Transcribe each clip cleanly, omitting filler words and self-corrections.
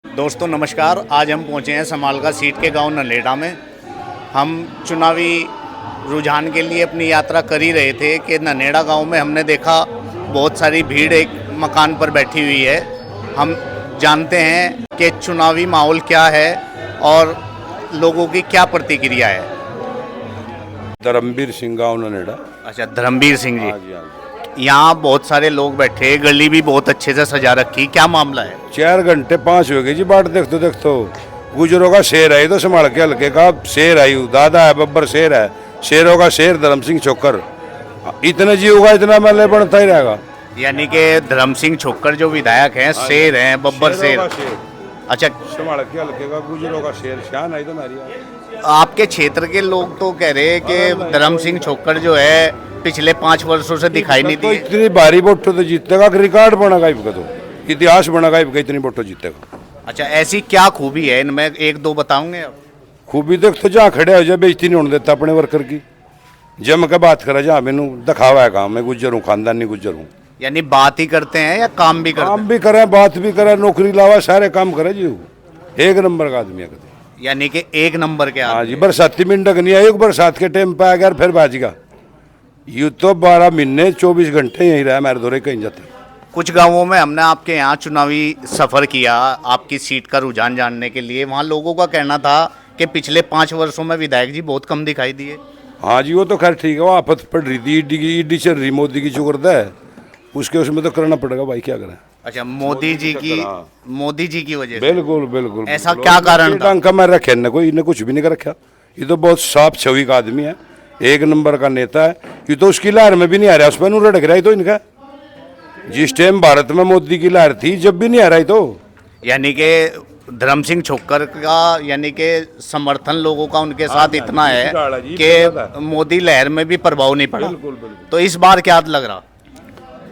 दोस्तों नमस्कार। आज हम पहुंचे हैं समालका सीट के गांव नलेटा में। हम चुनावी रुझान के लिए अपनी यात्रा कर ही रहे थे कि ननेड़ा गांव में हमने देखा बहुत सारी भीड़ एक मकान पर बैठी हुई है। हम जानते हैं कि चुनावी माहौल क्या है और लोगों की क्या प्रतिक्रिया है। धर्मवीर सिंह गाँव ननेड़ा। अच्छा, धर्मवीर सिंह जी, हाँ जी, हाँ जी। यहाँ बहुत सारे लोग बैठे, गली भी बहुत अच्छे से सजा रखी, क्या मामला है? 4 घंटे 5 हो गए जी बाट देखते गुजरों का शेर है, तो संभाल के हल्के का शेर है, दादा है, बब्बर शेर है, शेरों का शेर धर्म सिंह छोकर। इतने जी होगा इतना मेले बनता ही रहेगा। यानी कि धर्म सिंह छोकर जो विधायक हैं शेर हैं, बब्बर शेर। अच्छा, संभाल के हल्के का गुजरों का शेर शान है तुम्हारी। आपके क्षेत्र के लोग तो कह रहे हैं कि धर्म सिंह छोकर जो है पिछले 5 वर्षों से दिखाई नहीं तो दी। इतनी भारी वोटों तो जीतेगा, रिकॉर्ड बनेगा इनका, तो इतिहास बनेगा इनका, इतनी वोटों जीतेगा। अच्छा, ऐसी क्या खूबी है इनमें, एक दो बताओगे आप? खूबी देख तो जहाँ खड़े हो जाए बेइज्जती नहीं होने देता अपने वर्कर की। जम के बात करा जहाँ मैनू दिखावा है काम, मैं गुज्जर हूँ, खानदानी गुज्जर हूँ। यानी बात ही करते हैं या काम भी करते काम भी करे, बात भी करे, नौकरी लावा, सारे काम करे जी। एक नंबर का आदमी है। हैं? यानी कि एक नंबर के हाँ आदमी। जी, बरसाती मिनट नहीं है, एक बरसात के टाइम पे आ गया फिर बाजीगा। यूँ तो 12 महीने 24 घंटे यहीं रहा, मेरे दौरे कहीं जाते। कुछ गांवों में हमने आपके यहाँ चुनावी सफर किया आपकी सीट का रुझान जानने के लिए। वहाँ लोगों का कहना था कि पिछले 5 वर्षों में विधायक जी बहुत कम दिखाई दिए। हाँ जी, वो तो खैर ठीक है, वो आफत पड़ रही थी, ईडी चल रही, मोदी की चुकरता है उसके, उसमें तो करना पड़ेगा भाई, क्या करें। अच्छा, मोदी जी की वजह से। बिल्कुल बिल्कुल। ऐसा क्या कारण था? का मैं रखे न कोई, इन्हें कुछ भी नहीं कर रखा। ये तो बहुत साफ छवि का आदमी है, एक नंबर का नेता है। ये तो उसकी लहर में भी नहीं आ रहा, उस पर नू रड़क रहा है तो इनका। जिस टाइम भारत में मोदी की लहर थी जब भी नहीं आ रहा है तो। यानी कि धर्म सिंह छोकर का यानी कि समर्थन लोगों का उनके साथ इतना है कि मोदी लहर में भी प्रभाव नहीं पड़ा। तो इस बार क्या लग रहा?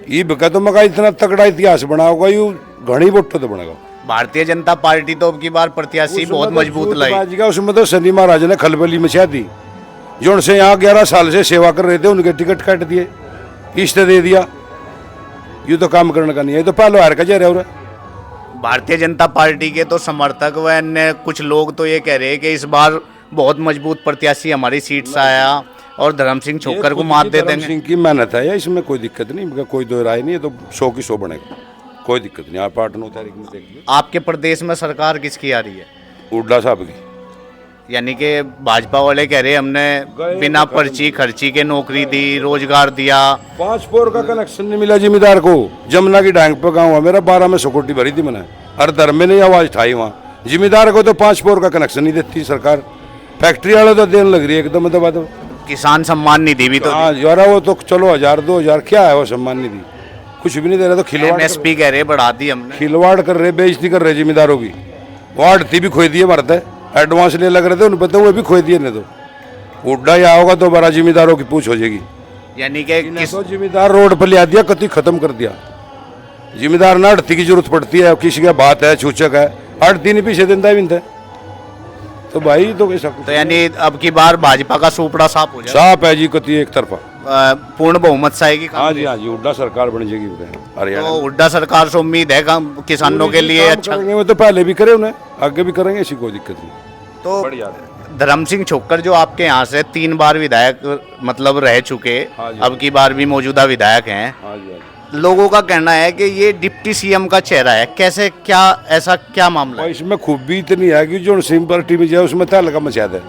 ये बका तो मका इतना तगड़ा इतिहास बना होगा, यू घनी वोटों तो बनेगा। भारतीय जनता पार्टी तो अब की बार प्रत्याशी बहुत मजबूत लाई। उसमें तो शनि महाराज ने खलबली मचा दी, जो उनसे यहाँ 11 साल से सेवा कर रहे थे, उनके टिकट काट दिए, किस्त दे दिया। ये तो काम करने का नहीं है, तो पहले हार का जा रहा है। भारतीय जनता पार्टी के तो समर्थक व अन्य कुछ लोग तो ये कह रहे हैं कि इस बार बहुत मजबूत प्रत्याशी हमारी सीट से आया और धर्म सिंह छोकर को मात दे देंगे। सिंह की मेहनत है, इसमें कोई दिक्कत नहीं, कोई दो राय नहीं है, तो 100 की 100 बनेगा, कोई दिक्कत नहीं। आप 8-9 तारीख में देख लीजिए। आपके प्रदेश में सरकार किसकी आ रही है? हुड्डा साहब की। यानी कि भाजपा वाले कह रहे हमने बिना पर्ची खर्ची के नौकरी दी, रोजगार दिया। 5 पोर का कनेक्शन नहीं मिला जिम्मेदार को। जमुना की डांग पे गाँव है मेरा, 12 में 100 कोटी भरी थी मैंने, हर धर्म में नहीं आवाज उठाई वहाँ। जिम्मेदार को तो 5 पोर का कनेक्शन नहीं देती सरकार, फैक्ट्री वाले तो देने लग रही है एकदम दबा दो। किसान सम्मान निधि भी तो हाँ यार, वो तो चलो 1000-2000 क्या है, वो सम्मान निधि कुछ भी नहीं दे रहा। तो खिलवाड़ MSP कह रहे बढ़ा दी हमने, खिलवाड़ कर रहे, बेइज्जती कर रहे जिम्मेदारों की। वो आड़ती भी खोई दिए भरते, एडवांस ले लग रहे थे उन पता, वो भी खोई दिए। नहीं तो हुड्डा या होगा तो बड़ा जिम्मेदारों की पूछ हो जाएगी। यानी कि तो जिम्मेदार रोड पर ले दिया, कति खत्म कर दिया। जिम्मेदार ना अड़ती की जरूरत पड़ती है, किसी का बात है, सूचक है, अड़ती नहीं पीछे देता ही नहीं। तो भाई तो ऐसा तो यानी अब की बार भाजपा का सुपड़ा साफ हो जाए। साफ है जी, कति एक तरफा पूर्ण बहुमत से आएगी। हाँ जी, हाँ जी, हुड्डा सरकार बन जाएगी हरियाणा। तो हुड्डा सरकार से उम्मीद है किसानों के लिए अच्छा। वो तो पहले भी करे, उन्हें आगे भी करेंगे, ऐसी कोई दिक्कत नहीं। तो धर्म सिंह छोकर जो आपके यहाँ से 3 बार विधायक मतलब रह चुके, अब की बार भी मौजूदा विधायक हैं। हाँ जी, हाँ जी। लोगों का कहना है कि ये डिप्टी CM का चेहरा है, कैसे, क्या ऐसा क्या मामला है? इसमें खूबी इतनी है कि जो सिम पार्टी में जाए उसमें था लगा मचा दे।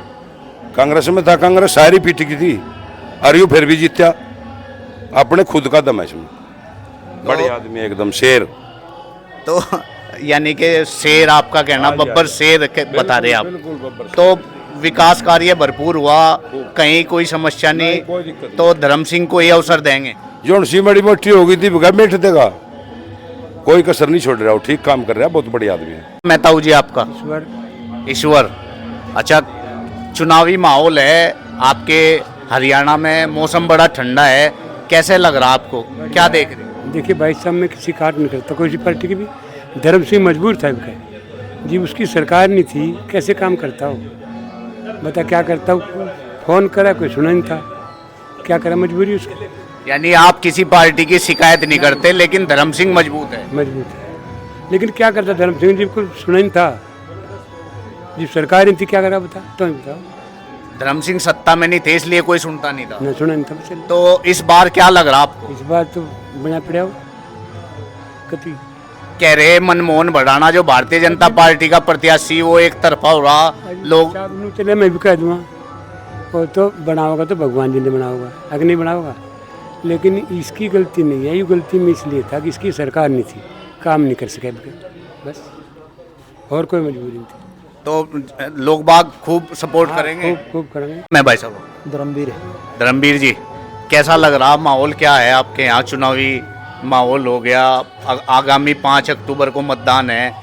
कांग्रेस में था, कांग्रेस सारी पीटी की थी, और यू फिर भी जीत्या, अपने खुद का दम है इसमें। बड़े आदमी एकदम शेर। तो यानी कि शेर आपका कहना, बब्बर शेर बता रहे आप। तो विकास कार्य भरपूर हुआ, कहीं कोई समस्या नहीं, तो धर्म सिंह को ये अवसर देंगे। जो सी बड़ी मोटी हो गई थी बगैर बैठ देगा, कोई कसर नहीं छोड़ रहा हो, ठीक काम कर रहा है, बहुत बड़ी आदमी है। मेहताऊ जी आपका? ईश्वर। अच्छा, चुनावी माहौल है आपके हरियाणा में, मौसम बड़ा ठंडा है, कैसे लग रहा आपको, क्या देख रहे हैं? देखिए भाई साहब, मैं किसी काट नहीं करता कोई सी पार्टी की भी। धर्म सिंह मजबूर था जी, उसकी सरकार नहीं थी, कैसे काम करता हो बता, क्या करता हूँ। फोन करा कोई सुना नहीं था, क्या करा, मजबूरी उसकी। यानी आप किसी पार्टी की शिकायत नहीं करते, लेकिन धर्म सिंह मजबूत है। मजबूत है। लेकिन क्या करता धर्म सिंह जी को सुना नहीं था, जब सरकार नहीं थी क्या करा बता, तो बताओ। धर्म सिंह सत्ता में नहीं थे इसलिए कोई सुनता नहीं था। न सुना नहीं था चल। तो इस बार क्या लग रहा आपको? इस बार तो बना पड़ा हो कति कह रहे मनमोहन भडाना जो भारतीय जनता पार्टी का प्रत्याशी वो एक तरफा हो रहा, लोग साहब नू चले मैं भी कह दूँगा, वो तो बनाओगा तो भगवान जी ने बनाओगा, अगर नहीं बनाओगा। लेकिन इसकी गलती नहीं है, ये गलती में इसलिए था कि इसकी सरकार नहीं थी, काम नहीं कर सके बस, और कोई मजबूरी नहीं थी। तो लोग बाग खूब सपोर्ट करेंगे। खूब खूब करेंगे। मैं भाई साहब धर्मवीर धर्मवीर जी, कैसा लग रहा माहौल क्या है आपके यहाँ? चुनावी माहौल हो गया, आगामी 5 अक्टूबर को मतदान है,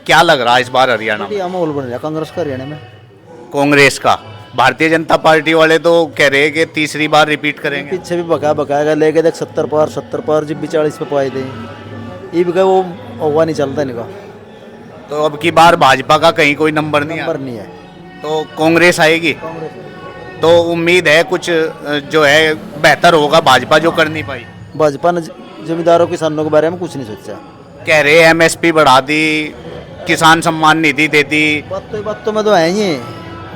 क्या लग रहा है इस बार हरियाणा में? बढ़िया माहौल बन रहा है कांग्रेस का हरियाणा में। कांग्रेस का, भारतीय जनता पार्टी वाले तो कह रहे हैं कि तीसरी बार रिपीट करेंगे। पीछे भी बकाएगा लेके देख 70 पार जब भी 40 पे पाए थे, ये भी कहे वो होगा नहीं चलता इनका, तो अब की बार भाजपा का कहीं कोई नंबर नहीं नंबर है, नहीं है। तो कांग्रेस आएगी। कांग्रेस तो उम्मीद है कुछ जो है बेहतर होगा, भाजपा जो कर नहीं पाई। भाजपा ने जमींदारों किसानों के बारे में कुछ नहीं सोचा। कह रहे एमएसपी बढ़ा दी, किसान सम्मान निधि दे दी। बात तो में तो है ही है,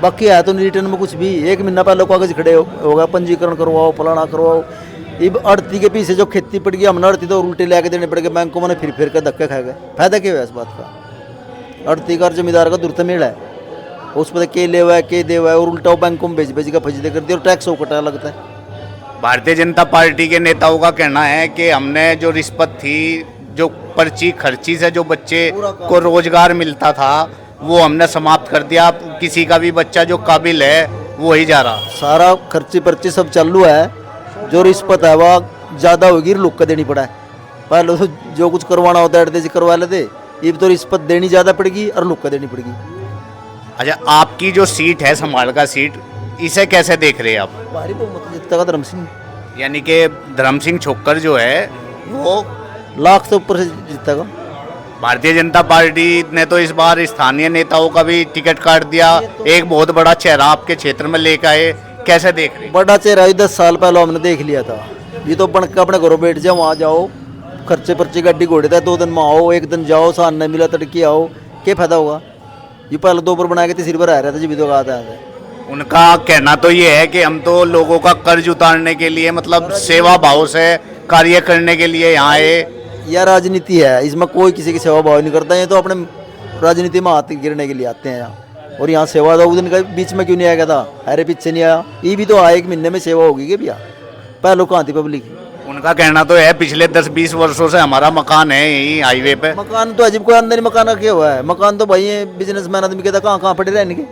बाकी है तो रिटर्न में कुछ भी। एक महीना पहले कागज खड़े होगा, पंजीकरण करवाओ, फलाना करवाओ। ये अड़ती के पीछे जो खेती पड़ गई, हमने अड़ती तो उल्टे लेके देने पड़ गए बैंकों में, फिर के धक्के खा गए। फायदा क्या है इस बात का? अड़ती का जमींदार का दुर्त मेल है, उस पर के ले हुआ है के दे हुआ है, और उल्टा बैंकों में भेज का फजीदे कर दिया और टैक्स वो कटा लगता है। भारतीय जनता पार्टी के नेताओं का कहना है कि हमने जो रिश्वत थी, जो पर्ची खर्ची से जो बच्चे को रोजगार मिलता था, वो हमने समाप्त कर दिया। अब किसी का भी बच्चा जो काबिल है वो ही जा रहा। सारा खर्ची पर्ची सब चालू है, जो रिश्वत है वह ज़्यादा होगी, लुक का देनी पड़ा है। पहले तो जो कुछ करवाना होता है अड़ते से करवा लेते, ये तो रिश्वत देनी ज़्यादा पड़ेगी और लुक का देनी पड़ेगी। अच्छा, आपकी जो सीट है संभाल का सीट, इसे कैसे देख रहे हैं आप? भारी बहुमत जीतता का धर्म सिंह, यानी कि धर्म सिंह छोक्कर जो है वो लाख से ऊपर से जीतता का। भारतीय जनता पार्टी ने तो इस बार स्थानीय नेताओं का भी टिकट काट दिया, एक बहुत बड़ा चेहरा आपके क्षेत्र में लेकर आए, कैसे देख रहे हैं? बड़ा चेहरा 10 साल पहले हमने देख लिया था। ये तो बन के अपने घरों बैठ जाओ, वहाँ जाओ, खर्चे पर्चे गड्डी घोड़े था, 2 दिन में आओ, 1 दिन जाओ, सान नहीं मिला तड़की आओ, क्या फायदा होगा? ये पहले 2 बार बना के तीसरी बार आ रहा था जब तो आता है। उनका कहना तो ये है कि हम तो लोगों का कर्ज उतारने के लिए, मतलब सेवा भाव से कार्य करने के लिए यहाँ आए। यह राजनीति है, इसमें कोई किसी की सेवा भाव नहीं करता। ये तो अपने राजनीति में हाथ गिरने के लिए आते हैं यहाँ, और यहाँ सेवा तो उस दिन का बीच में क्यों नहीं आया था? अरे पीछे नहीं आया, ये भी तो आया 1 महीने में सेवा होगी क्या भैया? पहले कहाँ थी पब्लिक? उनका कहना तो है पिछले 10-20 वर्षों से हमारा मकान है यही हाईवे पे। मकान तो अजीब, कोई अंदर ही मकान रखे हुआ है। मकान तो भाई ये बिजनेसमैन आदमी कहता कहाँ कहाँ पड़े रहने के।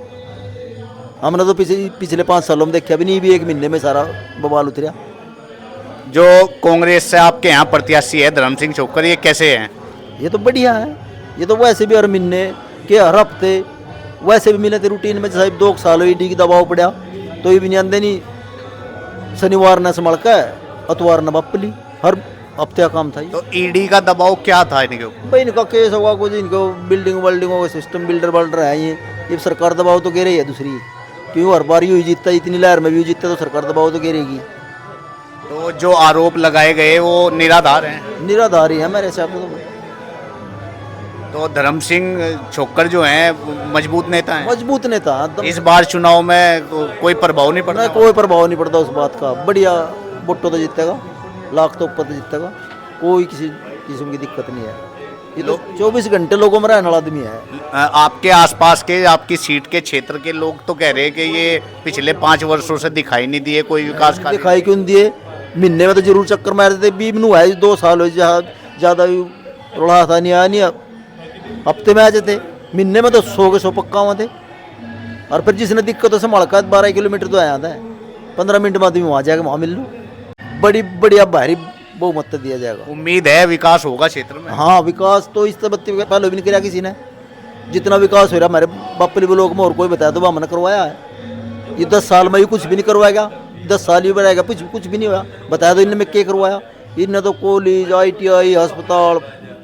हमने तो पिछले 5 सालों में देखा भी नहीं, भी 1 महीने में सारा बवाल उतरा। जो कांग्रेस से आपके यहाँ प्रत्याशी है धर्म सिंह छोक्कर, ये कैसे हैं? ये तो बढ़िया है, ये तो वैसे भी हर महीने के हर हफ्ते वैसे भी मिले थे रूटीन में। साहब 2 साल हुई डी की दबाव पड़ा तो ये भी नहीं आंदे नहीं, शनिवार ने संभाल का अतवार ने बपली, हर हफ्ते का काम था। तो ईडी का दबाव क्या था इनके ऊपर? भाई इनका केस होगा कुछ, इनको बिल्डिंगों का सिस्टम बिल्डर है ये सरकार दबाव तो गिर रही है दूसरी, क्यों हर बार यू जीतता, इतनी लहर में भी जीतता तो सरकार दबाव तो गिरेगी। तो जो आरोप लगाए गए वो निराधार हैं? निराधार ही है मेरे हिसाब से तो धर्म सिंह छोक्कर जो हैं मजबूत नेता हैं? मजबूत नेता इस बार चुनाव में कोई प्रभाव नहीं पड़ता? कोई प्रभाव नहीं पड़ता उस बात का। बढ़िया वोटो तो जीतेगा, लाख तो ऊपर तो जीतेगा, कोई किसी किस्म की दिक्कत नहीं है। ये तो 24 घंटे लोगों में रहने वाला आदमी है। आपके आसपास के, आपकी सीट के क्षेत्र के लोग तो कह रहे हैं कि ये पिछले 5 वर्षों से दिखाई नहीं दिए कोई विकास कार्य। दिखाई क्यों नहीं दिए? महीने में तो जरूर चक्कर मारते थे, बीमनू है 2 साल हो ज़्यादा रोड़ा था, नहीं आया नहीं, हफ्ते में आ जाते, महीने में तो 100 के 100 पक्का हुआ थे। और फिर जिसने दिक्कत हो संभाल का 12 किलोमीटर तो आया था, 15 मिनट में आदमी वहाँ जाकर वहाँ मिल लो। बड़ी बढ़िया भारी बहुमत दिया जाएगा। उम्मीद है विकास होगा क्षेत्र में? हाँ, विकास तो इस बत्ती पहले भी नहीं किया किसी ने। जितना विकास हो रहा हमारे बापली ब्लॉक में और कोई बताया तो हमने करवाया है। ये 10 साल में ही कुछ भी नहीं करवाएगा, 10 साल ही बनाएगा, कुछ भी नहीं हुआ। बताया तो इनने में क्या करवाया? इनने तो कॉलेज, ITI, अस्पताल,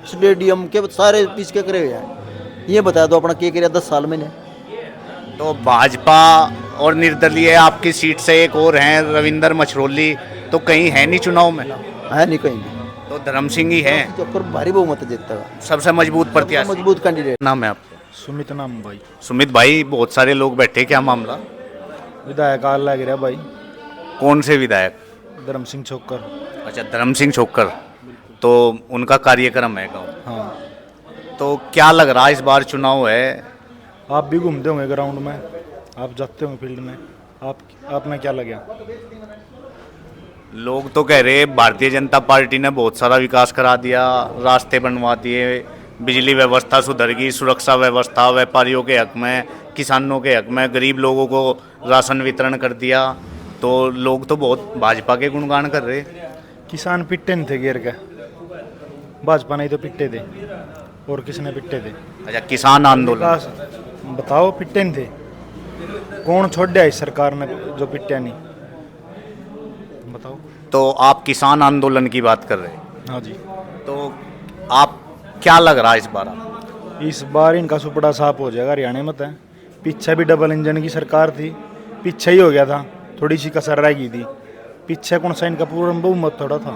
स्टेडियम के सारे पीछ के करे हुए हैं। ये बताया तो अपना क्या किया 10 साल में ने। तो भाजपा और निर्दलीय आपकी सीट से एक और हैं रविंदर मछरोली, तो कहीं है नहीं चुनाव में? है नहीं कहीं भी। तो धर्म सिंह ही है चौकर भारी बहुमत जीतता है, सबसे मजबूत प्रत्याशी। मजबूत कैंडिडेट। नाम है आपका? सुमित नाम भाई। सुमित भाई, बहुत सारे लोग बैठे, क्या मामला? विधायक आल लग रहा भाई, कौन से विधायक? धर्म सिंह छोकर। अच्छा, धर्म सिंह छोकर, तो उनका कार्यक्रम है गाँव। हाँ, तो क्या लग रहा है इस बार चुनाव है? आप भी घूमते होंगे ग्राउंड में, आप जाते होंगे फील्ड में, आप में क्या लगा? लोग तो कह रहे भारतीय जनता पार्टी ने बहुत सारा विकास करा दिया, रास्ते बनवा दिए, बिजली व्यवस्था सुधर गई, सुरक्षा व्यवस्था व्यापारियों के हक में, किसानों के हक में, गरीब लोगों को राशन वितरण कर दिया। तो लोग तो बहुत भाजपा के गुणगान कर रहे। किसान पिट्टे नहीं थे घेर के, भाजपा नहीं तो पिट्टे थे, और किसने पिट्टे थे? अच्छा, किसान आंदोलन। विकास बताओ, पिट्टे नहीं थे? कौन छोड़ दिया इस सरकार ने जो पिट्टे नहीं? बताओ। तो आप किसान आंदोलन की बात कर रहे हैं, हाँ जी। तो आप क्या लग रहा है इस बार? इस बार इनका सुपड़ा साफ हो जाएगा हरियाणा में। तो पीछे भी डबल इंजन की सरकार थी, पीछे ही हो गया था, थोड़ी सी कसर रह गई थी। पीछे कौन सा इनका पूर्ण बहुमत थोड़ा था।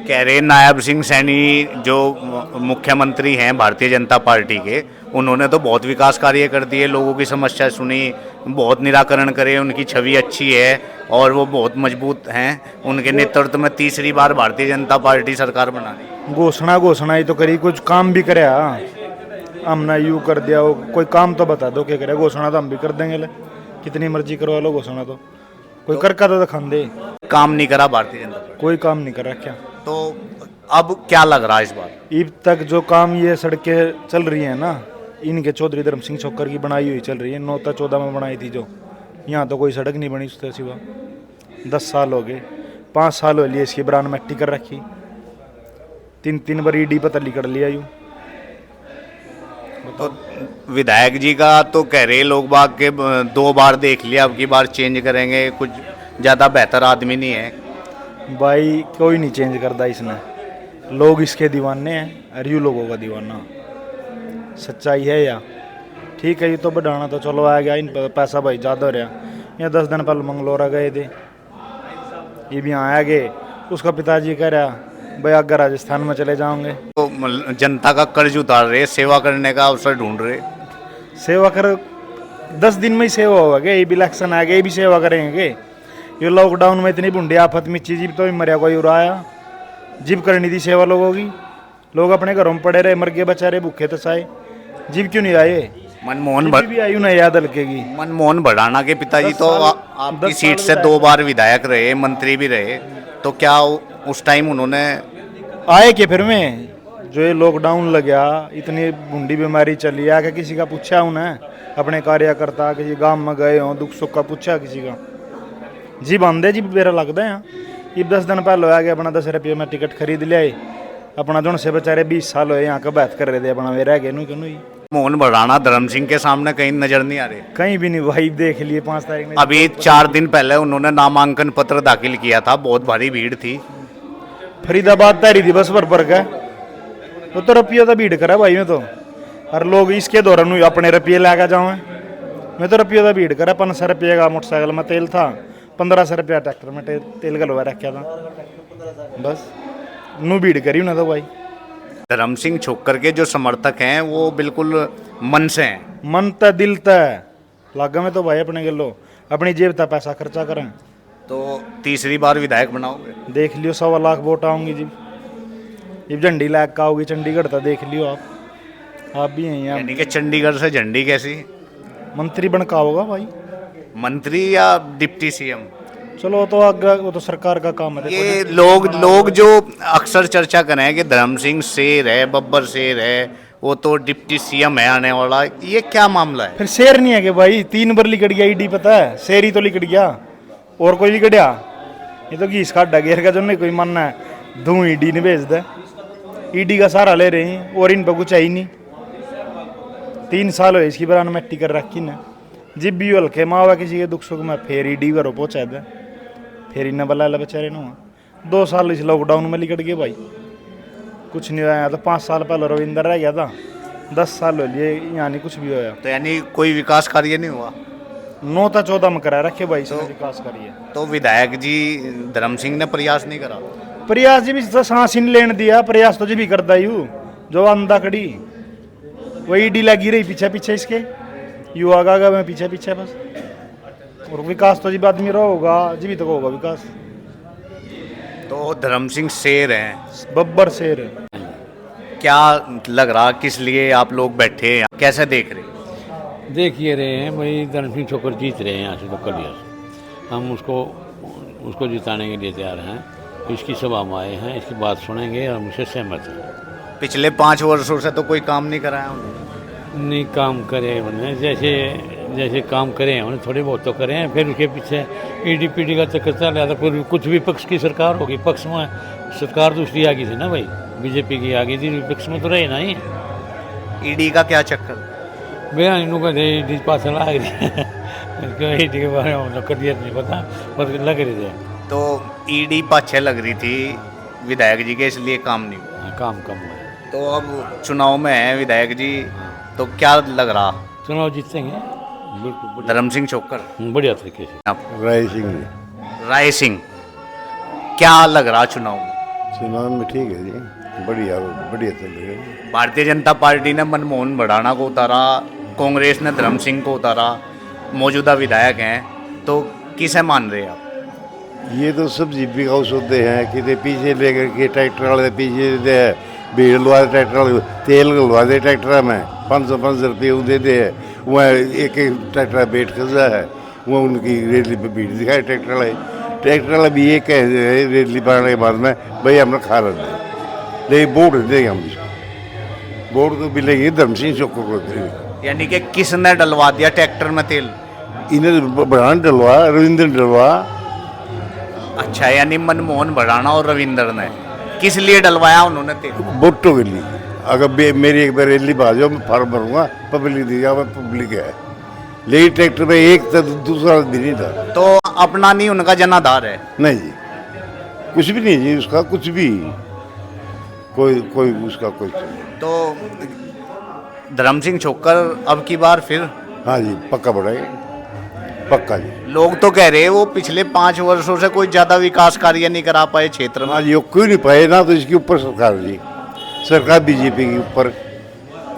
कह रहे नायब सिंह सैनी जो मुख्यमंत्री हैं भारतीय जनता पार्टी के, उन्होंने तो बहुत विकास कार्य कर दिए, लोगों की समस्या सुनी, बहुत निराकरण करे, उनकी छवि अच्छी है और वो बहुत मजबूत हैं। उनके नेतृत्व में तीसरी बार भारतीय जनता पार्टी सरकार बना रही। घोषणा ही तो करी, कुछ काम भी करे। हमने यूँ कर दिया, वो कोई काम तो बता दो क्या करे। घोषणा तो हम भी कर देंगे, ले कितनी मर्जी करवा लो घोषणा, तो कोई कर का तो खान दे। काम नहीं करा भारतीय जनता पार्टी, कोई काम नहीं कर रहा क्या? तो अब क्या लग रहा है इस बार? अब तक जो काम ये सड़कें चल रही हैं ना, इनके चौधरी धर्म सिंह छोकर की बनाई हुई चल रही है। 9-14 में बनाई थी जो, यहाँ तो कोई सड़क नहीं बनी उससे सिवा। 10 साल हो गए, 5 साल हो लिए इसकी बरान मिट्टी कर रखी, 3 बार ईडी पतली कर लिया यूँ। तो विधायक जी का तो कह रहे लोग बाग के 2 बार देख लिया, अब की बार चेंज करेंगे, कुछ ज़्यादा बेहतर आदमी नहीं है। भाई कोई नहीं चेंज करता इसने, लोग इसके दीवाने हैं और यू लोगों का दीवाना। सच्चाई है या? ठीक है, ये तो बढ़ाना तो चलो आ गया, इन पर पैसा भाई ज़्यादा हो रहा। यहाँ 10 दिन पहले मंगलौरा गए थे, ये भी यहाँ आ गए। उसका पिताजी कह रहा भाई आगे राजस्थान में चले जाओगे। तो जनता का कर्ज उतार रहे, सेवा करने का अवसर ढूंढ रहे। सेवा कर 10 दिन में ही सेवा होगा, ये भी इलेक्शन आ गए, ये भी सेवा करेंगे। ये लॉकडाउन में इतनी बुंडी आफत मिची, जीव तो मरिया कोई उड़ाया, जीव करनी थी सेवा लोगों की। लोग अपने घरों में पड़े रहे, मर गए बेचारे भूखे तो साए, जीव क्यों नहीं आए? मनमोहन भी आई ना याद हल्के की। मनमोहन भड़ाना के पिताजी तो आपकी 10 सीट से साल 2 बार विधायक रहे, मंत्री भी रहे, तो क्या उस टाइम उन्होंने आए कि फिर में जो ये लॉकडाउन लग गया, इतनी बूंदी बीमारी चली, आके किसी का पूछा उन्हें? अपने कार्यकर्ता किसी गांव में गए हों, दुख सुख का पूछा किसी का? जी बंदे जी मेरा लगता है यहाँ। ये 10 दिन पहले आ गया, अपना 10 रुपये में टिकट खरीद लिया। अपना जो से बेचारे 20 साल हुए यहाँ का बात कर रहे थे, अपना वे रह गए नू क्यों? मोहन भड़ाना धर्म सिंह के सामने कहीं नजर नहीं आ रहे, कहीं भी नहीं भाई। देख लिए 5 तारीख में, अभी 4 दिन पहले उन्होंने नामांकन पत्र दाखिल किया था, बहुत भारी भीड़ थी। फरीदाबाद तैयारी थी बस भर का, तो रुपये तो भीड़ करा भाई। मैं तो हर लोग इसके दौरान अपने रुपये लैके जाऊँ, मैं तो रुपये तो भीड़ करा। 500 रुपये का मोटरसाइकिल में तेल था, 1500 रुपया ट्रैक्टर में तेल गलवा रखा था, बस नू भीड़ करी उन्हें तो भाई। धर्म सिंह छोकर के जो समर्थक हैं वो बिल्कुल मन से हैं, मन त दिल त लागा में तो भाई अपने गलो अपनी जेब तक पैसा खर्चा करें। तो तीसरी बार विधायक बनाओगे? देख लियो 1.25 लाख वोट आऊंगी जी। ये झंडी लैग का होगी चंडीगढ़ तक, देख लियो आप भी हैं यहाँ। यानी कि चंडीगढ़ से झंडी कैसी? मंत्री बन का होगा भाई, मंत्री या डिप्टी सीएम? चलो तो आगे वो तो सरकार का काम है। ये लोग जो अक्सर चर्चा कर रहे हैं कि धर्म सिंह शेर है, बब्बर शेर है, वो तो डिप्टी सीएम है आने वाला, ये क्या मामला है? फिर शेर नहीं है कि भाई 3 बार लिकट गया ईडी, पता है? शेर ही तो लिकट गया, और कोई लिकट गया? ये तो घीस खाडा घेर का जो नहीं कोई मानना है, धू ईडी ने भेज दे। ईडी का सहारा ले रहे हैं और इन पर कुछ है ही नहीं। 3 साल हो इसकी बरान मिट्टी कर रखी ने, जिब भी हल्के माँ हुआ किसी के दुख सुख में फिर ईडी घरों पहुँचा दे, फिर इन्हें बला बेचारे नो। 2 साल इस लॉकडाउन में लिकट गए भाई, कुछ नहीं हुआ। तो 5 साल पहले रविंदर रह गया था, 10 साल हो लिए यहाँ नहीं कुछ भी होया। तो यानी कोई विकास कार्य नहीं हुआ? 9-14 में करा रखे भाई इसने विकास करिए। तो विधायक जी धर्म सिंह ने प्रयास नहीं करा? प्रयास जी भी तो सांस ही नहीं लेने दिया, प्रयास तो जी भी करता यू जो अंधा खड़ी वही ईडी लगी रही पीछे पीछे इसके, यू आगा मैं पीछे पीछे बस। और विकास तो जी आदमी रहा होगा जी भी तो होगा विकास, तो धर्म सिंह शेर हैं, बब्बर शेर है। क्या लग रहा किस लिए आप लोग बैठे हैं, कैसे देख रहे हैं? देख ये रहे हैं भाई, धर्म सिंह छोकर जीत रहे हैं यहाँ से तो कलिया से। हम उसको जिताने के लिए तैयार हैं। इसकी सभा में आए हैं, इसकी बात सुनेंगे और मुझसे सहमत हैं। पिछले 5 वर्षों से तो कोई काम नहीं कराया उन्होंने। नहीं काम करे उन्होंने, जैसे काम करे हैं उन्हें थोड़े बहुत तो करे हैं, फिर उसके पीछे ईडी पीडी का चक्कर चल रहा था। फिर कुछ विपक्ष की सरकार होगी, पक्ष में सरकार दूसरी आ गई थी ना भाई, बीजेपी की आ गई थी, विपक्ष में तो रहे ना ही। ईडी का क्या चक्कर? बयान इनू कहते ईडी पास लग रही है, ईडी के बारे में क्लियर नहीं पता, पर लग रही थे। तो ईडी पाछे लग रही थी विधायक जी के, इसलिए काम नहीं हुआ। काम कम हुआ है। तो अब चुनाव में है विधायक जी, तो क्या लग रहा चुनाव जीतेंगे बिल्कुल धर्म सिंह छोकर? बढ़िया तरीके से। आप राय सिंह राय सिंह, क्या लग रहा चुनाव में? चुनाव में ठीक है जी, बढ़िया बढ़िया चल रही है। भारतीय जनता पार्टी ने मनमोहन भड़ाना को उतारा, कांग्रेस ने धर्म सिंह को उतारा, मौजूदा विधायक हैं, तो किसे मान रहे हैं आप? ये तो सब जीविका होते हैं कि पीछे लेकर के ट्रैक्टर वाले पीछे दे भीड़ लगा ट्रैक्टर वाले, तेल लगा दे ट्रैक्टर में 500 रुपये वो दे दे, वह एक ट्रैक्टर बैठ खजा है, वह उनकी रेली पे भीड़ दिखाए ट्रैक्टर वाला भी ये कह रहे रेली पाने के बाद में भाई हमने खा रहे हैं, लेकिन वोट देंगे हम इसको, वोट तो मिलेगी धर्म सिंह चौको को देंगे। यानी कि किसने डलवा दिया ट्रैक्टर में तेल? इन्हें बढ़ान डलवा, रविंद्र डलवा। अच्छा, यानी मनमोहन भड़ाना और रविंद्र ने किस लिए डलवाया उन्होंने तेल? वोटों के लिए। अगर मेरी एक बार रैली बाजो मैं फार्म भरूंगा, पब्लिक देगा, पब्लिक है, लेकिन ट्रैक्टर में एक था दूसरा भी नहीं था। तो अपना नहीं उनका जनाधार है? नहीं जी, कुछ भी नहीं जी उसका, कुछ भी कोई उसका कुछ नहीं। तो धर्म सिंह छोकर अब की बार फिर? हाँ जी, पक्का बढ़ाएगा, पक्का जी। लोग तो कह रहे हैं वो पिछले 5 वर्षों से कोई ज्यादा विकास कार्य नहीं करा पाए क्षेत्र में। हाँ जी, वो क्यों नहीं पाए ना, तो इसके ऊपर सरकार जी, सरकार बीजेपी के ऊपर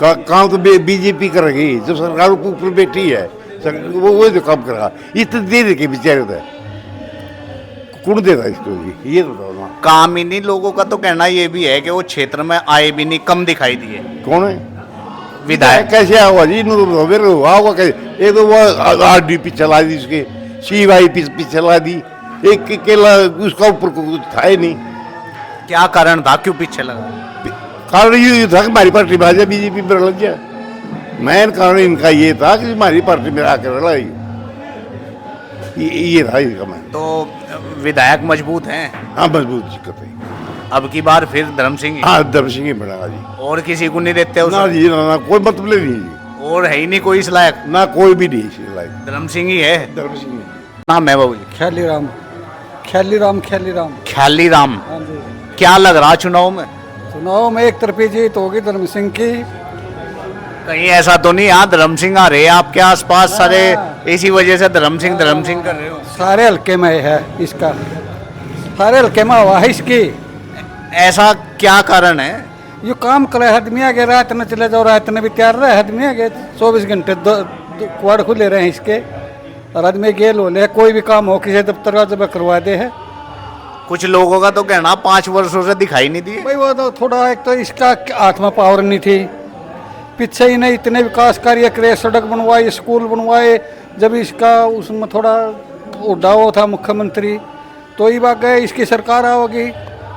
काम तो बीजेपी करेगी, जब सरकार ऊपर बैठी है वो जो काम करेगा, इतने देर के बेचारे होता है, कौन देगा इसको जी, ये बताओ ना। काम ही नहीं, लोगों का तो कहना ये भी है कि वो क्षेत्र में आए भी नहीं, कम दिखाई दिए। कौन है विधायक? कैसे आओगा जी, आओगा कैसे? एक तो वो आरडी पी चला दी, उसके CY पी चला दी, एक केला उसका ऊपर कुछ था ही नहीं। क्या कारण था, क्यों पीछे लगा? कारण ये था कि हमारी पार्टी में आ जाए, बीजेपी में लग जाए। मेन कारण इनका ये था कि हमारी पार्टी में आकर लड़ाई, ये था इनका मैं। तो विधायक मजबूत हैं? हाँ, मजबूत दिक्कत है। अब की बार फिर धर्म सिंह ही? हाँ, धर्म सिंह ही बनेगा जी। और किसी को नहीं देते ना जी, ना कोई मतलब नहीं जी, और है ही नहीं कोई इस लायक? ना कोई भी नहीं इस लायक, धर्म सिंह ही है। धर्म सिंह ही। नाम है बाबू जी? ख्याली राम। ख्याली राम। हाँ जी, क्या लग रहा चुनाव में? चुनाव में एक तरफी जीत होगी धर्म सिंह की। कहीं ऐसा तो नहीं यहाँ धर्म सिंह आ रहे हैं आपके आसपास सारे, इसी वजह से धर्म सिंह कर रहे हो? सारे हल्के में है इसका, सारे हल्के में हुआ है इसकी। ऐसा क्या कारण है? ये काम करे, आदमी आगे रात न चले जाओ, रात न भी तैयार रहे, आदमी आगे 24 घंटे क्वाड खुले रहे हैं इसके, और आदमी गेल हो ले, कोई भी काम हो किसी दफ्तर का जब करवा दे है। कुछ लोगों का तो कहना 5 वर्षों से दिखाई नहीं दी। भाई वो तो थोड़ा, एक तो इसका हाथ में पावर नहीं थी, पीछे ही नहीं इतने विकास कार्य करे, सड़क बनवाए, स्कूल बनवाए, जब इसका उसमें थोड़ा उड़ाव था मुख्यमंत्री, तो ये बात गए इसकी सरकार आओगी,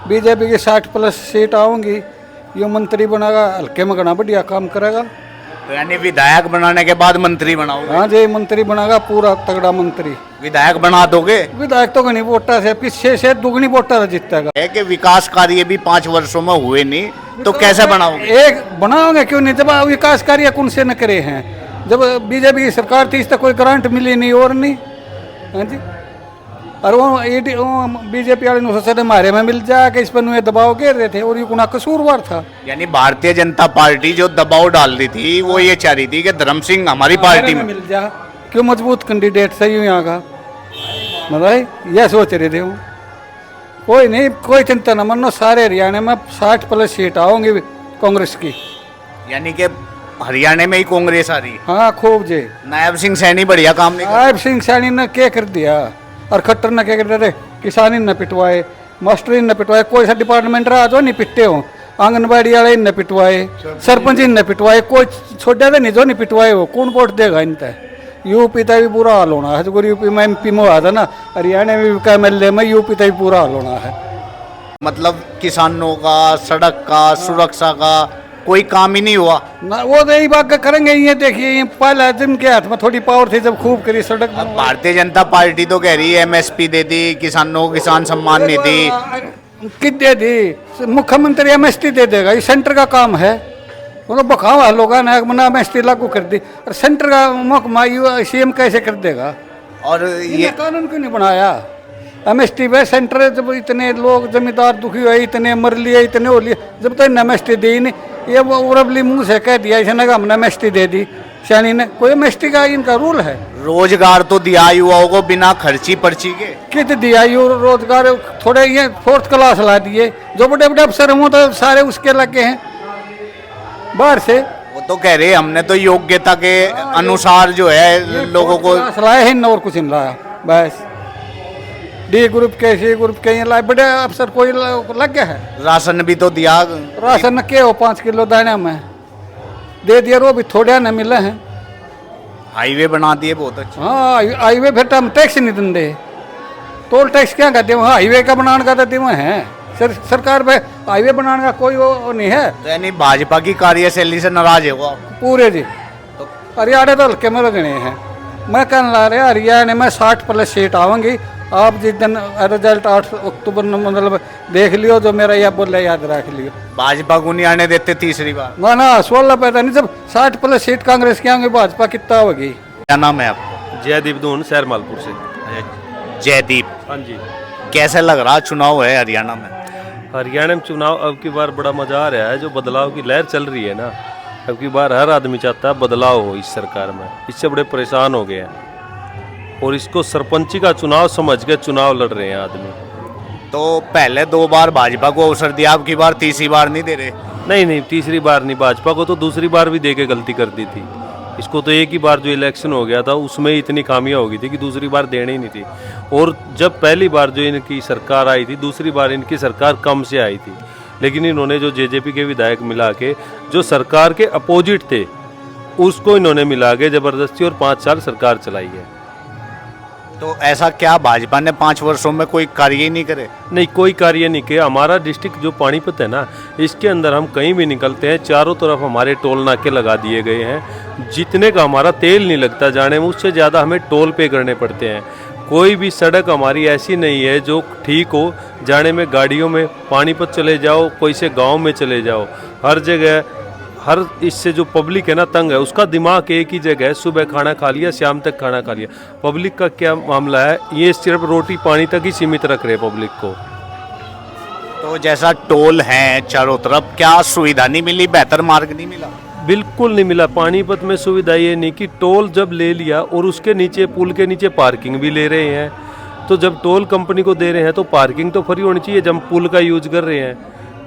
बीजेपी की 60+ सीट आऊँगी, ये मंत्री बनेगा, हल्के में घना बढ़िया काम करेगा। तो यानी विधायक बनाने के बाद मंत्री बनाओगे? हाँ जी, मंत्री बनेगा, पूरा तगड़ा मंत्री। विधायक बना दोगे? विधायक तो घनी वोटा से, पीछे से दुगनी वोटा से जीतेगा। है कि विकास कार्य भी 5 वर्षों में हुए नहीं, तो कैसे बनाओगे? एक बनाओगे क्यों नहीं, जब विकास कार्य कौन से न करे हैं, जब बीजेपी की सरकार थी इस तक कोई ग्रांट मिली नहीं और नहीं। हाँ जी, और वो बीजेपी वाले सोचते हमारे में मिल जाए कि इस पर नुए दबाव घेर रहे थे, और ये गुना कसूरवार था। यानी भारतीय जनता पार्टी जो दबाव डाल रही थी वो ये चाह रही थी कि धर्म सिंह हमारी पार्टी में मिल जा, क्यों मजबूत कैंडिडेट सही हूँ यहाँ का, मतलब यह सोच रहे थे वो। कोई नहीं, कोई चिंता न मानो, सारे हरियाणा में 60+ सीट आओगी कांग्रेस की। यानी कि हरियाणा में ही कांग्रेस आ रही है। हाँ खूब जी। नायब सिंह सैनी बढ़िया काम नहीं कर नायब सिंह सैनी ने क्या कर दिया, और खट्टर ने क्या कर दिया, किसानी न पिटवाए, मास्टरी न पिटवाए, कोई सा डिपार्टमेंट रहा जो नहीं पिटते हो, आंगनबाड़ी वाले न पिटवाए, सरपंच न पिटवाए, कोई छोटा नहीं जो नहीं पिटवाए हो, कौन वोट देगा इन तक। यूपी तक भी बुरा हाल होना है, जो यूपी में MP में हुआ था ना, हरियाणा में भी MLA में, यूपी तक भी बुरा हाल होना है। मतलब किसानों का, सड़क का, सुरक्षा का कोई काम ही नहीं हुआ ना, वो तो यही बात करेंगे। ये देखिए, ये पहले जिनके हाथ में थोड़ी पावर थी जब खूब करी सड़क। अब भारतीय जनता पार्टी तो कह रही है MSP दे दी किसानों को, किसान सम्मान निधि कित दे दी, मुख्यमंत्री MST दे देगा, ये सेंटर का काम है। वो तो बखावा लोगों ने मना MST लागू कर दी, और सेंटर का महकमा CM कैसे कर देगा। और ये ये कानून क्यों नहीं बनाया MST पे? सेंटर जब इतने लोग जमींदार दुखी हुए, इतने मर लिए, इतने हो लिए, जब तक MST दी नहीं, ये वो उरबली मुंह से कह दिया इसने का हमने MST दे दी, सैनी ने। कोई MST का इनका रूल है? रोजगार तो दिया युवाओं को बिना खर्ची पर्ची के। कित दिया यू रोजगार? थोड़े ये 4th क्लास ला दिए, जो बड़े बड़े अफसर हों तो सारे उसके लगे हैं बाहर से। वो तो कह रहे हमने तो योग्यता के अनुसार जो है लोगों को लाए हैं, और कुछ नहीं लाया, बस D ग्रुप के, C ग्रुप के ये लाए, बड़े अफसर कोई लग गया है। राशन भी तो दिया। राशन के हो 5 किलो दाने में दे दिया, वो भी थोड़े न मिले हैं। हाईवे बना दिए बहुत अच्छे। हाँ हाईवे फिर हम टैक्स नहीं देंगे, टोल टैक्स क्या कहते हैं, हाईवे का बनाने का देते हुए हैं। सरकार पे हाईवे बनाने का कोई वो नहीं है। तो यानी भाजपा की कार्यशैली से नाराज है वो आप? पूरे जी तो हरियाणा तो हल्के में लगने हैं। मैं कहने ला रहा हरियाणा में 60+ सीट आवेंगी। आप जिस दिन रिजल्ट 8 अक्टूबर मतलब देख लियो, जो मेरा यह बोल याद रख लियो। भाजपा को नहीं आने देते तीसरी बार? ना ना 16 पैदा नहीं, जब 60+ सीट कांग्रेस की आएंगे, भाजपा कितना होगी। क्या नाम है आपका? जयदीप दून, शहर मालपुर से। जयदीप, हाँ जी। कैसे लग रहा चुनाव है हरियाणा में? हरियाणा में चुनाव अब की बार बड़ा मजा आ रहा है, जो बदलाव की लहर चल रही है ना, अब की बार हर आदमी चाहता है बदलाव हो इस सरकार में। इससे बड़े परेशान हो गए हैं, और इसको सरपंची का चुनाव समझ के चुनाव लड़ रहे हैं आदमी। तो पहले 2 बार भाजपा को अवसर दिया, अब की बार तीसरी बार नहीं दे रहे? नहीं, तीसरी बार नहीं, भाजपा को तो दूसरी बार भी दे के गलती कर दी थी। इसको तो एक ही बार जो इलेक्शन हो गया था उसमें ही इतनी खामियां हो गई थी कि दूसरी बार देनी ही नहीं थी। और जब पहली बार जो इनकी सरकार आई थी, दूसरी बार इनकी सरकार कम से आई थी, लेकिन इन्होंने जो JJP के विधायक मिला के जो सरकार के अपोजिट थे उसको इन्होंने मिला के जबरदस्ती और 5 साल सरकार चलाई है। तो ऐसा क्या भाजपा ने 5 वर्षों में कोई कार्य ही नहीं करे? नहीं, कोई कार्य नहीं किया। हमारा डिस्ट्रिक्ट जो पानीपत है ना, इसके अंदर हम कहीं भी निकलते हैं, चारों तरफ हमारे टोल नाके लगा दिए गए हैं। जितने का हमारा तेल नहीं लगता जाने में, उससे ज़्यादा हमें टोल पे करने पड़ते हैं। कोई भी सड़क हमारी ऐसी नहीं है जो ठीक हो, जाने में गाड़ियों में पानीपत चले जाओ, कोई से गाँव में चले जाओ, हर जगह हर इससे जो पब्लिक है ना तंग है। उसका दिमाग एक ही जगह है, सुबह खाना खा लिया, शाम तक खाना खा लिया। पब्लिक का क्या मामला है, ये सिर्फ रोटी पानी तक ही सीमित रख रहे पब्लिक को। तो जैसा टोल है चारों तरफ, क्या सुविधा नहीं मिली, बेहतर मार्ग नहीं मिला? बिल्कुल नहीं मिला। पानीपत में सुविधा ये नहीं कि टोल जब ले लिया और उसके नीचे पुल के नीचे पार्किंग भी ले रहे हैं, तो जब टोल कंपनी को दे रहे हैं तो पार्किंग तो फ्री होनी चाहिए जब पुल का यूज कर रहे हैं।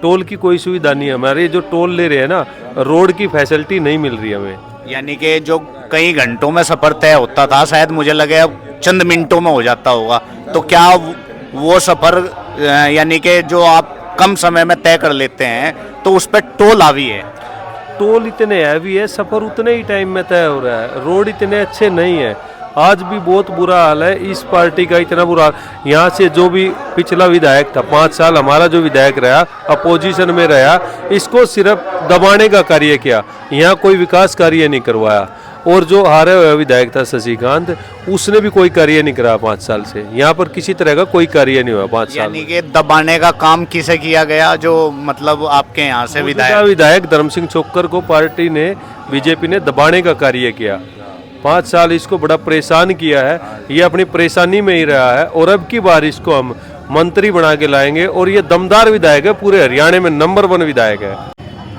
टोल की कोई सुविधा नहीं है। हमारे जो टोल ले रहे हैं ना, रोड की फैसिलिटी नहीं मिल रही हमें। यानी कि जो कई घंटों में सफ़र तय होता था, शायद मुझे लगे अब चंद मिनटों में हो जाता होगा। तो क्या वो सफ़र यानी कि जो आप कम समय में तय कर लेते हैं तो उस पर टोल हावी है? टोल इतने हैवी है, सफ़र उतने ही टाइम में तय हो रहा है। रोड इतने अच्छे नहीं है, आज भी बहुत बुरा हाल है। इस पार्टी का इतना बुरा हाल, यहाँ से जो भी पिछला विधायक था 5 साल हमारा जो विधायक रहा, अपोजिशन में रहा, इसको सिर्फ दबाने का कार्य किया, यहाँ कोई विकास कार्य नहीं करवाया। और जो हारे हुए विधायक था शशिकांत, उसने भी कोई कार्य नहीं करा 5 साल से। यहाँ पर किसी तरह का कोई कार्य नहीं हुआ 5 साल। यानी कि दबाने का काम किसे किया गया, जो मतलब आपके यहाँ से विधायक धर्म सिंह छोक्कर को पार्टी ने, बीजेपी ने दबाने का कार्य किया। 5 साल इसको बड़ा परेशान किया है, ये अपनी परेशानी में ही रहा है। और अब की बार इसको हम मंत्री बना के लाएंगे, और ये दमदार विधायक है, पूरे हरियाणा में नंबर 1 विधायक है।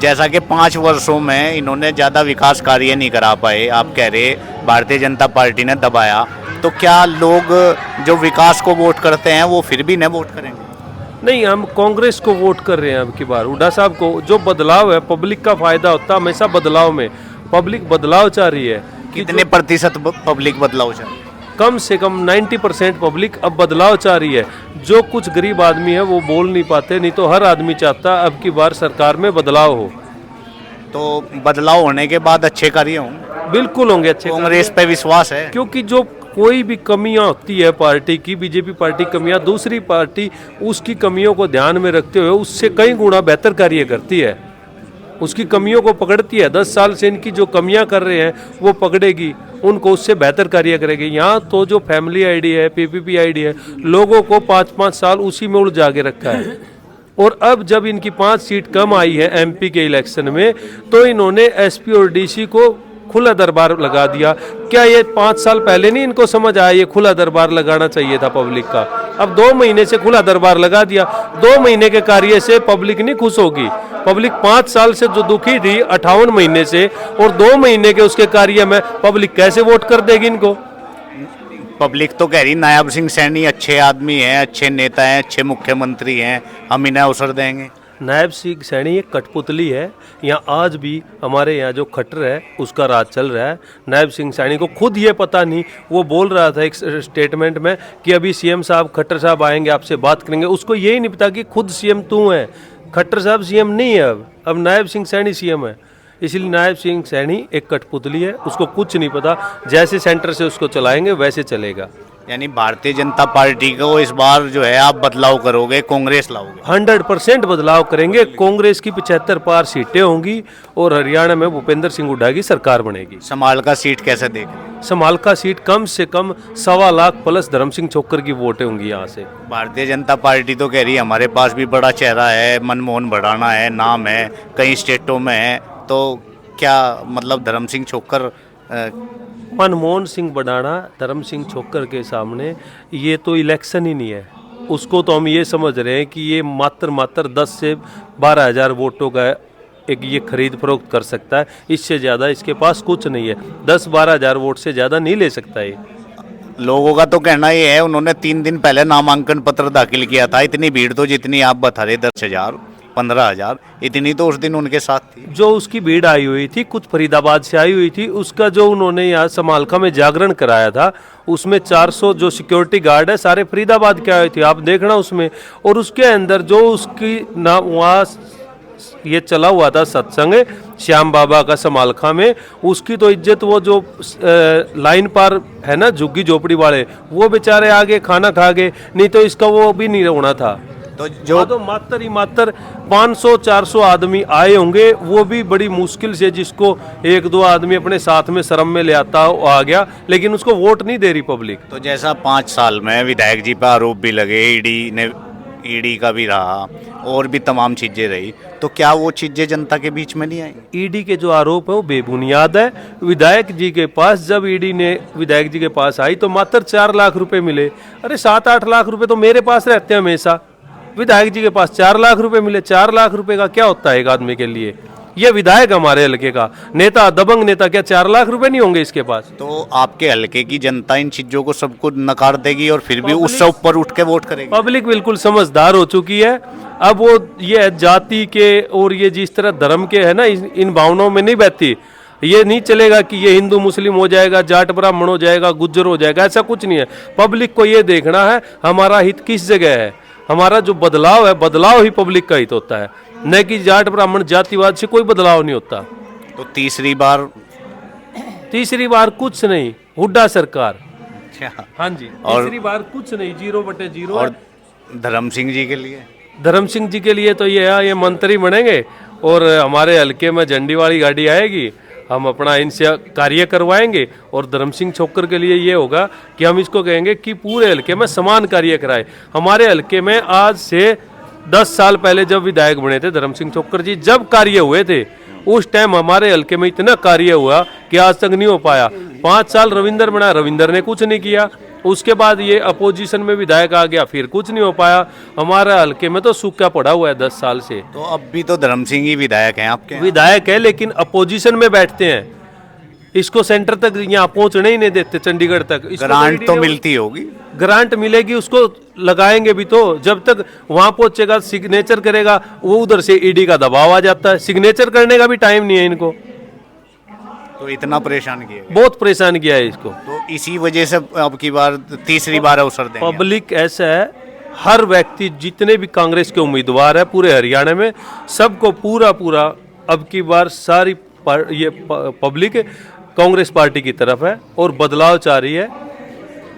जैसा कि 5 वर्षों में इन्होंने ज़्यादा विकास कार्य नहीं करा पाए, आप कह रहे भारतीय जनता पार्टी ने दबाया, तो क्या लोग जो विकास को वोट करते हैं वो फिर भी नहीं वोट करेंगे? नहीं, हम कांग्रेस को वोट कर रहे हैं अब की बार, हुड्डा साहब को। जो बदलाव है, पब्लिक का फायदा होता है हमेशा बदलाव में। पब्लिक बदलाव चाह रही है। कितने प्रतिशत पब्लिक बदलाव चाहे? कम से कम 90% पब्लिक अब बदलाव चाह रही है। जो कुछ गरीब आदमी है वो बोल नहीं पाते, नहीं तो हर आदमी चाहता अब की बार सरकार में बदलाव हो। तो बदलाव होने के बाद अच्छे कार्य होंगे, बिल्कुल होंगे अच्छे। कांग्रेस पे विश्वास है? क्योंकि जो कोई भी कमियां होती है पार्टी की, बीजेपी पार्टी कमियां, दूसरी पार्टी उसकी कमियों को ध्यान में रखते हुए उससे कई गुना बेहतर कार्य करती है, उसकी कमियों को पकड़ती है। 10 साल से इनकी जो कमियां कर रहे हैं वो पकड़ेगी, उनको उससे बेहतर कार्य करेगी। यहाँ तो जो फैमिली आईडी है, पीपीपी आईडी है, लोगों को 5-5 साल उसी में उलझा के रखा है। और अब जब इनकी 5 सीट कम आई है एमपी के इलेक्शन में, तो इन्होंने एसपी और डीसी को खुला दरबार लगा दिया। क्या ये 5 साल पहले नहीं इनको समझ आया ये खुला दरबार लगाना चाहिए था पब्लिक का? अब 2 महीने से खुला दरबार लगा दिया। 2 महीने के कार्य से पब्लिक नहीं खुश होगी। पब्लिक 5 साल से जो दुखी थी 58 महीने से, और 2 महीने के उसके कार्य में पब्लिक कैसे वोट कर देगी इनको? पब्लिक तो कह रही नायब सिंह सैनी अच्छे आदमी हैं, अच्छे नेता हैं, अच्छे मुख्यमंत्री हैं, हम इन्हें अवसर देंगे। नायब सिंह सैनी एक कठपुतली है। यहाँ आज भी हमारे यहाँ जो खट्टर है उसका राज चल रहा है। नायब सिंह सैनी को खुद ये पता नहीं, वो बोल रहा था एक स्टेटमेंट में कि अभी सीएम साहब, खट्टर साहब आएंगे, आपसे बात करेंगे। उसको यही नहीं पता कि खुद सीएम तू है, खट्टर साहब सीएम नहीं है। अब नायब सिंह सैनी सीएम है। इसलिए नायब सिंह सैनी एक कठपुतली है, उसको कुछ नहीं पता। जैसे सेंटर से उसको चलाएंगे वैसे चलेगा। यानी भारतीय जनता पार्टी को इस बार जो है आप बदलाव करोगे, कांग्रेस लाओगे? 100% बदलाव करेंगे। कांग्रेस की 75 पार सीटें होंगी और हरियाणा में भूपेंद्र सिंह हुड्डा की सरकार बनेगी। समाल का सीट कैसे देख रहे हैं? समाल का सीट कम से कम 1.25 लाख प्लस धर्म सिंह छोक्कर की वोटें होंगी यहाँ से। भारतीय जनता पार्टी तो कह रही है हमारे पास भी बड़ा चेहरा है, मनमोहन भड़ाना है, नाम है, कई स्टेटों में है, तो क्या मतलब धर्म सिंह छोक्कर मनमोहन सिंह बढ़ाना, धर्म सिंह छोक्कर के सामने ये तो इलेक्शन ही नहीं है। उसको तो हम ये समझ रहे हैं कि ये मात्र 10 से 12 हज़ार वोटों का एक ये खरीद फरोख्त कर सकता है। इससे ज़्यादा इसके पास कुछ नहीं है। 10-12 हज़ार वोट से ज़्यादा नहीं ले सकता ये। लोगों का तो कहना ये है, उन्होंने 3 दिन पहले नामांकन पत्र दाखिल किया था। इतनी भीड़ तो जितनी आप बता रहे 10,000 15,000, इतनी तो उस दिन उनके साथ थी। जो उसकी भीड़ आई हुई थी, कुछ फरीदाबाद से आई हुई थी, उसका जो उन्होंने यहाँ समालखा में जागरण कराया था, उसमें 400 जो सिक्योरिटी गार्ड है सारे फरीदाबाद के आए थे। आप देखना उसमें। और उसके अंदर जो उसकी ना वहाँ ये चला हुआ था सत्संग श्याम बाबा का समालखा में, उसकी तो इज्जत वो जो लाइन पार है ना झुग्गी झोपड़ी वाले, वो बेचारे आगे खाना खा गए, नहीं तो इसका वो भी नहीं होना था। तो जो तो मात्र 500-400 आदमी आए होंगे, वो भी बड़ी मुश्किल से, जिसको 1-2 आदमी अपने साथ में शर्म में ले आता आ गया, लेकिन उसको वोट नहीं दे रही पब्लिक। तो जैसा 5 साल में विधायक जी पर आरोप भी लगे, ईडी का भी रहा और भी तमाम चीजें रही, तो क्या वो चीजें जनता के बीच में नहीं आई? ईडी के जो आरोप है वो बेबुनियाद है। विधायक जी के पास जब ईडी ने विधायक जी के पास आई तो मात्र 4 लाख रुपए मिले। अरे 7-8 लाख रुपए तो मेरे पास रहते हैं हमेशा। विधायक जी के पास 4 लाख रुपए मिले। 4 लाख रुपए का क्या होता है एक आदमी के लिए? ये विधायक हमारे हल्के का नेता, दबंग नेता, क्या 4 लाख रुपए नहीं होंगे इसके पास? तो आपके हल्के की जनता इन चीजों को सबको नकार देगी और फिर भी उससे ऊपर उठ के वोट करेगी? पब्लिक बिल्कुल समझदार हो चुकी है। अब वो ये जाति के और ये जिस तरह धर्म के है ना, इन भावनाओं में नहीं बहती। ये नहीं चलेगा कि ये हिंदू मुस्लिम हो जाएगा, जाट ब्राह्मण हो जाएगा, गुज्जर हो जाएगा, ऐसा कुछ नहीं है। पब्लिक को ये देखना है हमारा हित किस जगह है। हमारा जो बदलाव है, बदलाव ही पब्लिक का हित होता है, न कि जाट ब्राह्मण जातिवाद से कोई बदलाव नहीं होता। तो तीसरी बार कुछ नहीं, हुड्डा सरकार। हाँ जी, और तीसरी बार कुछ नहीं, 0/0। और धर्म सिंह जी के लिए? धर्म सिंह जी के लिए तो ये मंत्री बनेंगे और हमारे हल्के में झंडी वाली गाड़ी आएगी, हम अपना इनसे कार्य करवाएंगे। और धर्म सिंह छोक्कर के लिए ये होगा कि हम इसको कहेंगे कि पूरे हल्के में समान कार्य कराए। हमारे हल्के में आज से 10 साल पहले जब विधायक बने थे धर्म सिंह छोक्कर जी, जब कार्य हुए थे उस टाइम हमारे हल्के में इतना कार्य हुआ कि आज तक नहीं हो पाया। 5 साल रविंदर बना, रविंदर ने कुछ नहीं किया। उसके बाद ये अपोजिशन में विधायक आ गया, फिर कुछ नहीं हो पाया। हमारे हल्के में तो सूखा पड़ा हुआ है 10 साल से। तो अब भी तो धर्म सिंह ही विधायक हैं आपके? विधायक है लेकिन अपोजिशन में बैठते हैं। इसको सेंटर तक यहाँ पहुंचने ही नहीं देते, चंडीगढ़ तक। इसको ग्रांट ED तो ने- मिलती होगी। ग्रांट मिलेगी, उसको लगाएंगे भी तो, जब तक वहां पहुंचेगा सिग्नेचर करेगा, वो उधर से ईडी का दबाव आ जाता है, सिग्नेचर करने का भी टाइम नहीं है इनको, तो इतना परेशान किया गया। बहुत परेशान किया है इसको। तो इसी वजह से अब की बार तीसरी बार अवसर देंगे। पब्लिक ऐसा है, हर व्यक्ति जितने भी कांग्रेस के उम्मीदवार है पूरे हरियाणा में, सबको पूरा अब की बार सारी ये पब्लिक कांग्रेस पार्टी की तरफ है और बदलाव चाह रही है।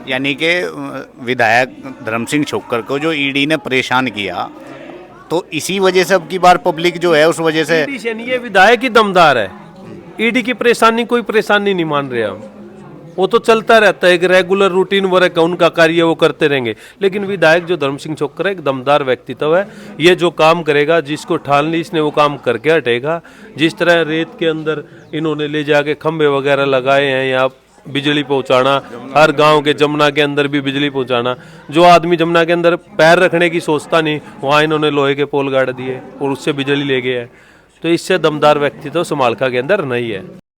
यानी कि विधायक धर्म सिंह छोक्कर को जो ईडी ने परेशान किया, तो इसी वजह से अब की बार पब्लिक जो है उस वजह से ईडी से नहीं, ये विधायक ही दमदार है। ईडी की परेशानी कोई परेशानी नहीं मान रहे हम, वो तो चलता रहता है, एक रेगुलर रूटीन वर्क है, उनका कार्य वो करते रहेंगे। लेकिन विधायक जो धर्म सिंह छोक्कर है, एक दमदार व्यक्तित्व है, ये जो काम करेगा, जिसको ठान ली इसने वो काम करके हटेगा। जिस तरह रेत के अंदर इन्होंने ले जाके खंभे वगैरह लगाए हैं, या बिजली पहुंचाना, हर गांव के जमुना के अंदर भी बिजली पहुंचाना, जो आदमी जमुना के अंदर पैर रखने की सोचता नहीं, वहाँ इन्होंने लोहे के पोल गाड़ दिए और उससे बिजली ले गए हैं। तो इससे दमदार व्यक्तित्व समालखा के अंदर नहीं है।